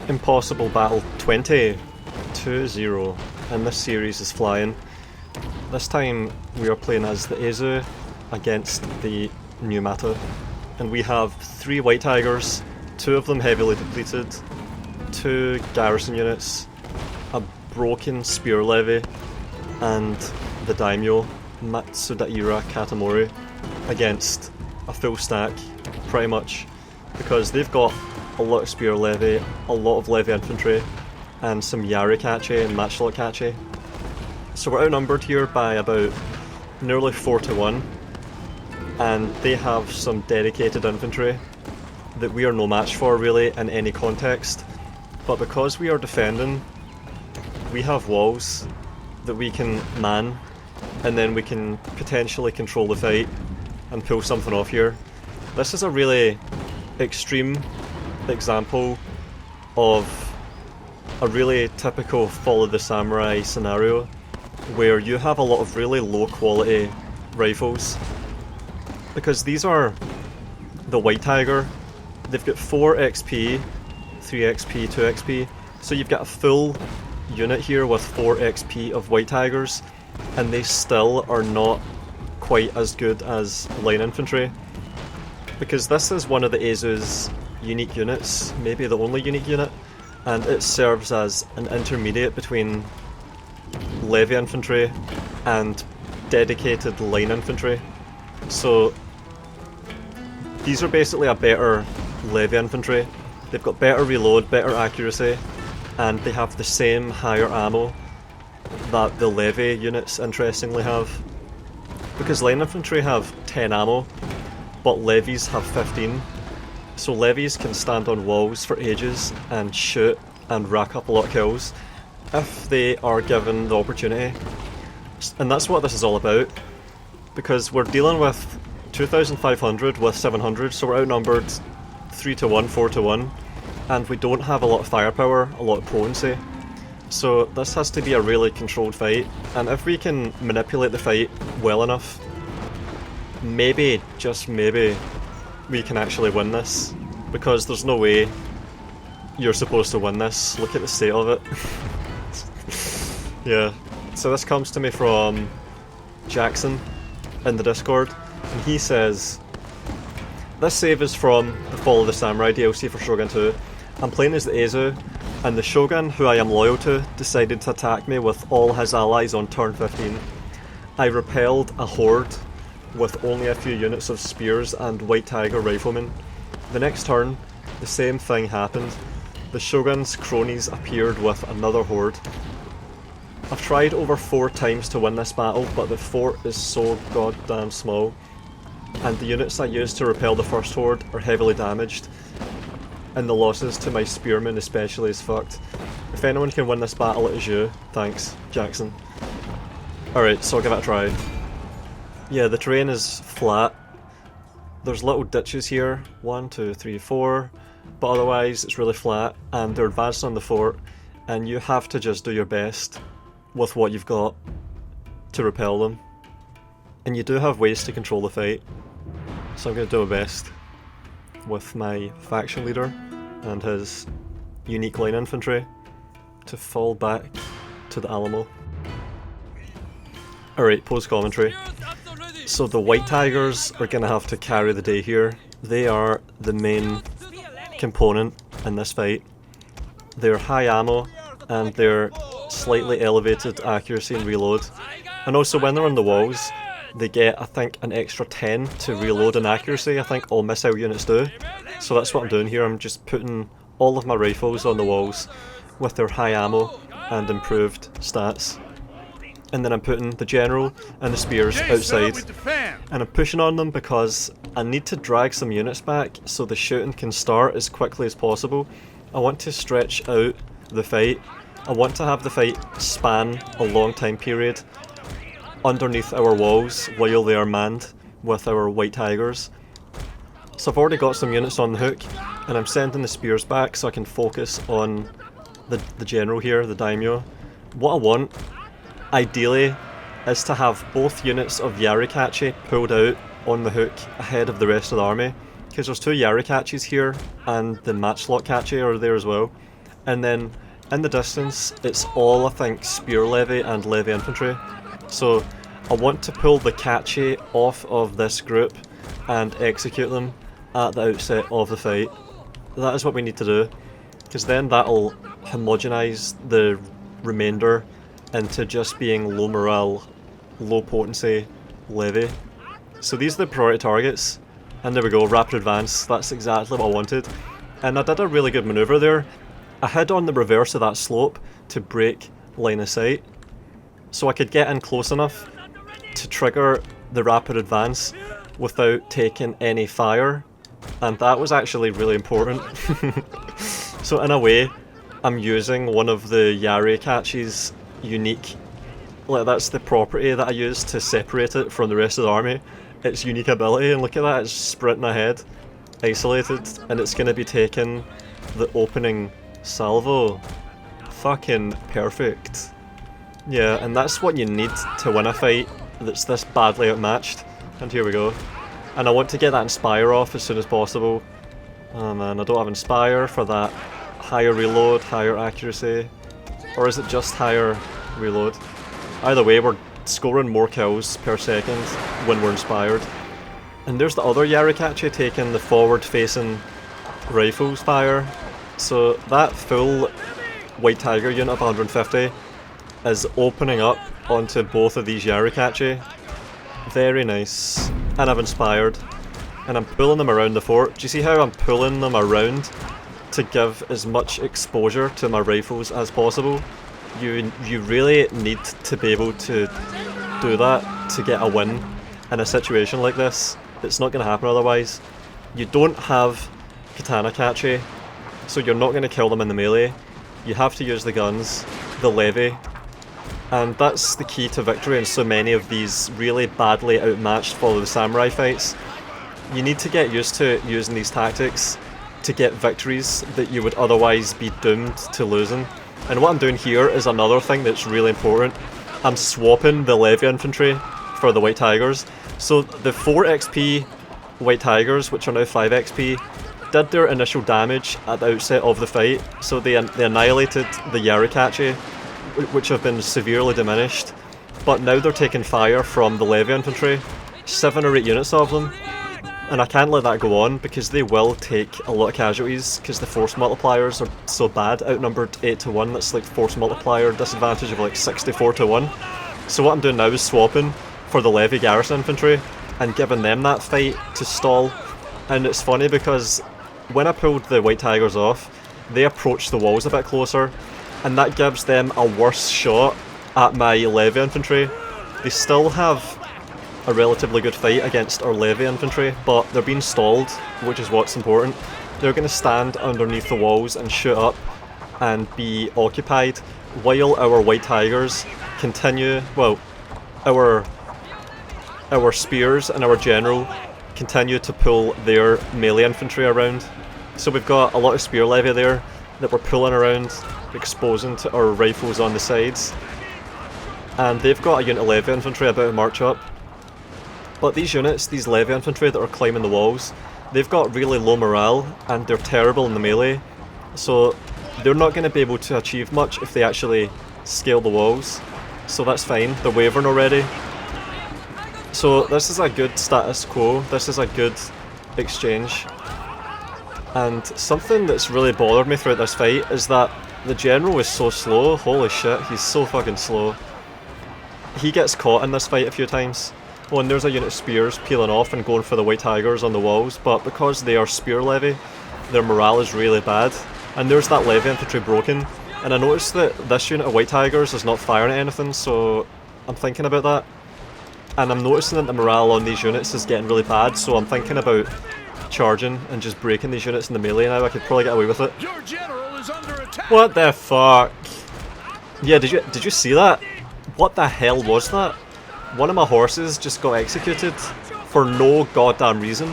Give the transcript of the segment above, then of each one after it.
Impossible Battle 20-0, and this series is flying. This time we are playing as the Aizu against the new meta, and we have 3 White Tigers, 2 of them heavily depleted, 2 garrison units, a broken spear levy, and the daimyo Matsudaira Katamori against a full stack, pretty much, because they've got a lot of spear levy, a lot of levy infantry, and some yarikachi and matchlock-kachi. So we're outnumbered here by about nearly 4 to 1, and they have some dedicated infantry that we are no match for really in any context. But because we are defending, we have walls that we can man, and then we can potentially control the fight and pull something off here. This is a really extreme example of a really typical Follow the Samurai scenario where you have a lot of really low quality rifles, because these are the White Tiger. They've got 4 XP, 3 XP, 2 XP, so you've got a full unit here with 4 XP of White Tigers, and they still are not quite as good as line infantry, because this is one of the Aizu's unique units, maybe the only unique unit, and it serves as an intermediate between levy infantry and dedicated line infantry. So these are basically a better levy infantry. They've got better reload, better accuracy, and they have the same higher ammo that the levy units interestingly have. Because line infantry have 10 ammo, but levies have 15. So levies can stand on walls for ages and shoot and rack up a lot of kills if they are given the opportunity. And that's what this is all about, because we're dealing with 2,500 with 700, so we're outnumbered 3 to 1, 4 to 1, and we don't have a lot of firepower, a lot of potency. So this has to be a really controlled fight, and if we can manipulate the fight well enough, maybe, just maybe, we can actually win this, because there's no way you're supposed to win this. Look at the state of it. Yeah, so this comes to me from Jackson in the Discord, and he says, "This save is from the Follow the Samurai DLC for Shogun 2. I'm playing as the Aizu, and the Shogun, who I am loyal to, decided to attack me with all his allies on turn 15. I repelled a horde with only a few units of spears and White Tiger riflemen. The next turn, the same thing happened. The Shogun's cronies appeared with another horde. I've tried over 4 times to win this battle, but the fort is so goddamn small, and the units I used to repel the first horde are heavily damaged, and the losses to my spearmen especially is fucked. If anyone can win this battle, it is you. Thanks, Jackson." Alright, so I'll give it a try. Yeah, the terrain is flat. There's little ditches here, 1, 2, 3, 4, but otherwise it's really flat, and they're advancing on the fort, and you have to just do your best with what you've got to repel them. And you do have ways to control the fight, so I'm going to do my best with my faction leader and his unique line infantry to fall back to the Alamo. Alright, post commentary. So the White Tigers are going to have to carry the day here. They are the main component in this fight. They're high ammo, and they're slightly elevated accuracy and reload. And also when they're on the walls, they get, I think, an extra 10 to reload and accuracy. I think all missile units do. So that's what I'm doing here. I'm just putting all of my rifles on the walls with their high ammo and improved stats. And then I'm putting the general and the spears outside, and I'm pushing on them because I need to drag some units back so the shooting can start as quickly as possible. I want to stretch out the fight. I want to have the fight span a long time period underneath our walls while they are manned with our White Tigers. So I've already got some units on the hook, and I'm sending the spears back so I can focus on the general here, the daimyo. What I want, ideally, is to have both units of yarikachi pulled out on the hook ahead of the rest of the army, because there's 2 yarikachis here and the matchlock-kachi are there as well, And then in the distance, it's all, I think, spear levy and levy infantry. So I want to pull the Kachi off of this group and execute them at the outset of the fight. That is what we need to do, because then that'll homogenise the remainder into just being low morale, low potency levy. So these are the priority targets, and there we go, rapid advance. That's exactly what I wanted, and I did a really good manoeuvre there. I hid on the reverse of that slope to break line of sight, so I could get in close enough to trigger the rapid advance without taking any fire, and that was actually really important. So in a way, I'm using one of the Yari Kachi's unique, like that's the property that I use to separate it from the rest of the army. Its unique ability, and look at that, it's sprinting ahead, isolated, and it's going to be taking the opening salvo. Fucking perfect. Yeah, and that's what you need to win a fight that's this badly outmatched. And here we go. And I want to get that Inspire off as soon as possible. Oh man, I don't have Inspire for that higher reload, higher accuracy. Or is it just higher reload? Either way, we're scoring more kills per second when we're inspired. And there's the other Yarikachi taking the forward-facing rifles fire. So that full White Tiger unit of 150 is opening up onto both of these Yarikachi. Very nice. And I've inspired. And I'm pulling them around the fort. Do you see how I'm pulling them around to give as much exposure to my rifles as possible? You really need to be able to do that to get a win in a situation like this. It's not going to happen otherwise. You don't have Katana Kachi, so you're not going to kill them in the melee. You have to use the guns, the levy, and that's the key to victory in so many of these really badly outmatched Follow the Samurai fights. You need to get used to using these tactics to get victories that you would otherwise be doomed to losing. And what I'm doing here is another thing that's really important. I'm swapping the levy infantry for the White Tigers. So the 4 XP White Tigers, which are now 5 XP, did their initial damage at the outset of the fight. So they annihilated the Yarikachi, which have been severely diminished. But now they're taking fire from the levy infantry, 7 or 8 units of them. And I can't let that go on, because they will take a lot of casualties, because the force multipliers are so bad, outnumbered 8 to 1, that's like force multiplier disadvantage of like 64 to 1. So what I'm doing now is swapping for the levy garrison infantry, and giving them that fight to stall. And it's funny because when I pulled the White Tigers off, they approached the walls a bit closer, and that gives them a worse shot at my levy infantry. They still have a relatively good fight against our levy infantry, but they're being stalled, which is what's important. They're going to stand underneath the walls and shoot up and be occupied while our White Tigers continue, well, our spears and our general continue to pull their melee infantry around. So we've got a lot of spear levy there that we're pulling around, exposing to our rifles on the sides. And they've got a unit of levy infantry about to march up. But these units, these levy infantry that are climbing the walls, they've got really low morale and they're terrible in the melee. So they're not going to be able to achieve much if they actually scale the walls. So that's fine, they're wavering already. So this is a good status quo, this is a good exchange. And something that's really bothered me throughout this fight is that the general is so slow. Holy shit, he's so fucking slow. He gets caught in this fight a few times. Well, and there's a unit of spears peeling off and going for the White Tigers on the walls, but because they are spear levy, their morale is really bad. And there's that levy infantry broken, and I noticed that this unit of White Tigers is not firing at anything, so I'm thinking about that. And I'm noticing that the morale on these units is getting really bad, so I'm thinking about charging and just breaking these units in the melee now. I could probably get away with it. Your general is under attack. What the fuck? Yeah, did you see that? What the hell was that? One of my horses just got executed for no goddamn reason.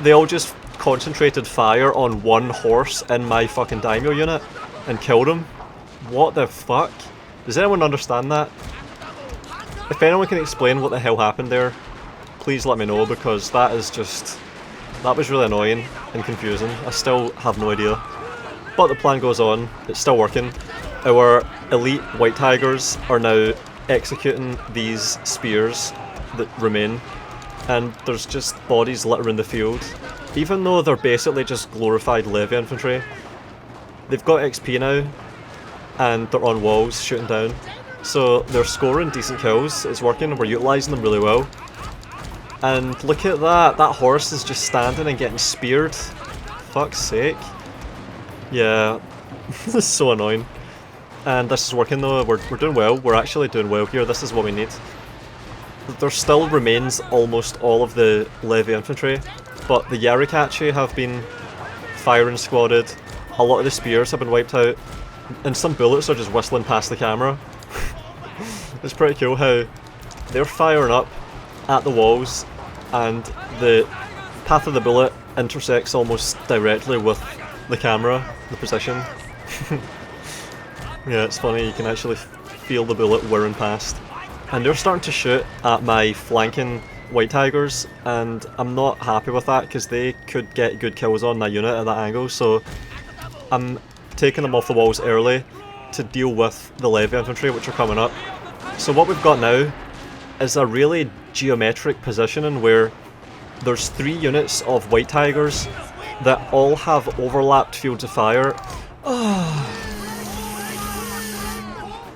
They all just concentrated fire on one horse in my fucking daimyo unit and killed him. What the fuck? Does anyone understand that? If anyone can explain what the hell happened there, please let me know, because that was really annoying and confusing. I still have no idea. But the plan goes on, it's still working. Our elite white tigers are now executing these spears that remain, and there's just bodies littering the field. Even though they're basically just glorified levy infantry, they've got XP now, and they're on walls shooting down. So they're scoring decent kills, it's working, and we're utilising them really well. And look at that, that horse is just standing and getting speared. Fuck's sake. Yeah, this is so annoying. And this is working though, we're doing well, we're actually doing well here, this is what we need. There still remains almost all of the levy infantry, but the Yarikachi have been firing squadded, a lot of the spears have been wiped out, and some bullets are just whistling past the camera. It's pretty cool how they're firing up at the walls and the path of the bullet intersects almost directly with the camera, the position. Yeah, it's funny, you can actually feel the bullet whirring past. And they're starting to shoot at my flanking white tigers, and I'm not happy with that because they could get good kills on that unit at that angle, so I'm taking them off the walls early to deal with the levy infantry which are coming up. So what we've got now is a really geometric positioning where there's 3 units of white tigers that all have overlapped fields of fire.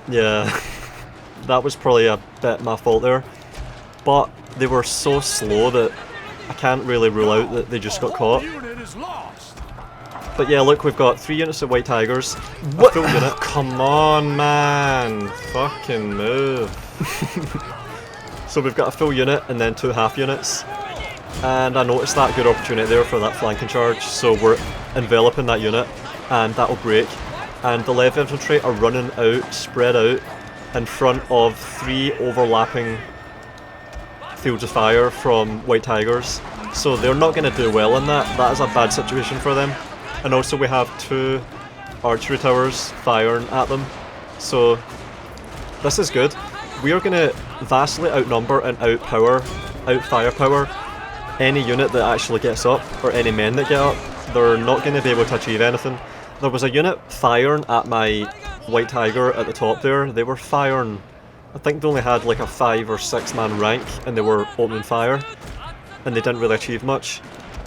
Yeah, that was probably a bit my fault there, but they were so slow that I can't really rule out that they just got caught. But yeah, look, we've got 3 units of white tigers, a full unit. Come on, man, fucking move. So we've got a full unit and then 2 half units, and I noticed that good opportunity there for that flanking charge, so we're enveloping that unit and that'll break. And the levy infantry are running out, spread out, in front of 3 overlapping fields of fire from white tigers. So they're not going to do well in that. That is a bad situation for them. And also we have 2 archery towers firing at them. So this is good. We are going to vastly outnumber and out firepower any unit that actually gets up, or any men that get up. They're not going to be able to achieve anything. There was a unit firing at my white tiger at the top there. They were firing, I think they only had like a 5 or 6 man rank, and they were opening fire, and they didn't really achieve much.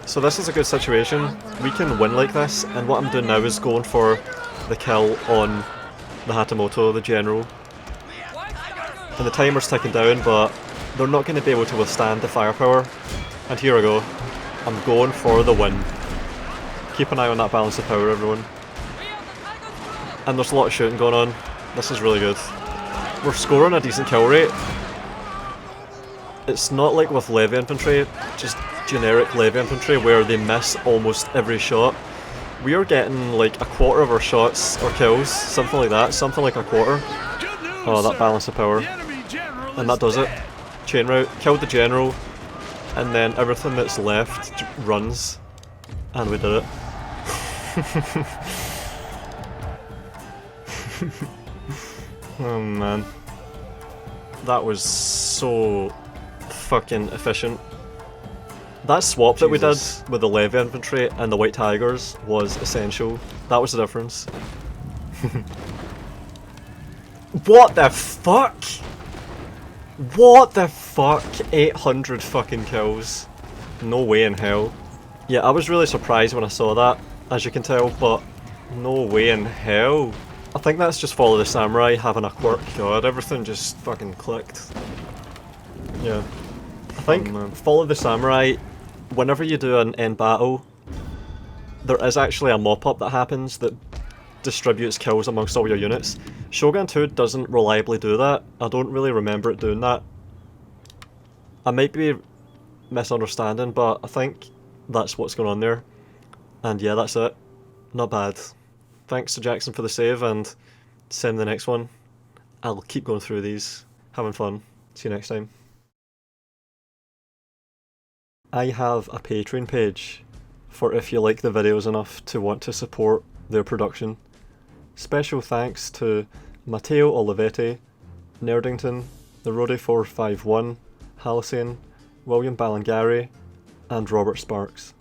So this is a good situation. We can win like this, and what I'm doing now is going for the kill on the Hatamoto, the general. And the timer's ticking down, but they're not going to be able to withstand the firepower. And here I go. I'm going for the win. Keep an eye on that balance of power, everyone. And there's a lot of shooting going on. This is really good. We're scoring a decent kill rate. It's not like with levy infantry, just generic levy infantry where they miss almost every shot. We are getting like a quarter of our shots or kills, something like that, something like a quarter. Oh, that balance of power. And that does it. Chain route, killed the general, and then everything that's left runs. And we did it. Oh man. That was so fucking efficient. That swap that we did with the levy infantry and the white tigers was essential. That was the difference. What the fuck? What the fuck? 800 fucking kills. No way in hell. Yeah, I was really surprised when I saw that, as you can tell, but no way in hell. I think that's just Follow the Samurai having a quirk. God, everything just fucking clicked. Yeah. I think Follow the Samurai, whenever you do an end battle, there is actually a mop-up that happens that distributes kills amongst all your units. Shogun 2 doesn't reliably do that. I don't really remember it doing that. I might be misunderstanding, but I think that's what's going on there. And yeah, that's it. Not bad. Thanks to Jackson for the save, and send the next one. I'll keep going through these. Having fun. See you next time. I have a Patreon page for if you like the videos enough to want to support their production. Special thanks to Matteo Olivetti, Nerdington, the Rody451, Halcyon, William Balangari, and Robert Sparks.